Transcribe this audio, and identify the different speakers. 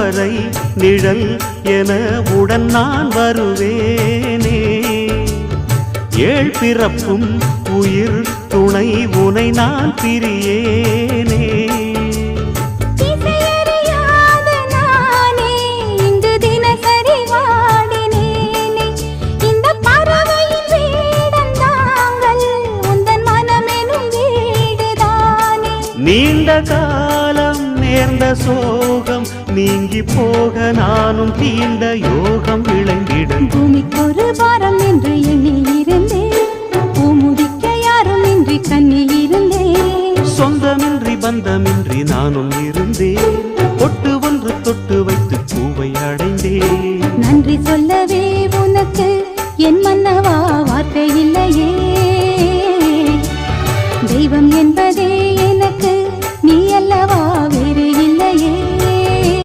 Speaker 1: வரை நிழல் என உடன் நான் வருவேனே. ஏழ் பிறப்பும் உயிர் துணை உனை நான் பிரியேனே. நீண்ட காலம் நேர்ந்த சோகம் நீங்கி போக நானும் தீண்ட யோகம் விளங்கிடும்.
Speaker 2: பூமிக்கொரு பாரம் என்று எண்ணி இருந்தேன், பூமுடிக்க யாரும் இன்றி கண்ணில் இருந்தேன்.
Speaker 1: சொந்தமின்றி பந்தமின்றி நானும் இருந்தேன், பொட்டு ஒன்று தொட்டு வைத்து பூவை அடைந்தேன்.
Speaker 2: நன்றி சொல்லவே உனக்கு என் மன்னவா வார்த்தை இல்லையே.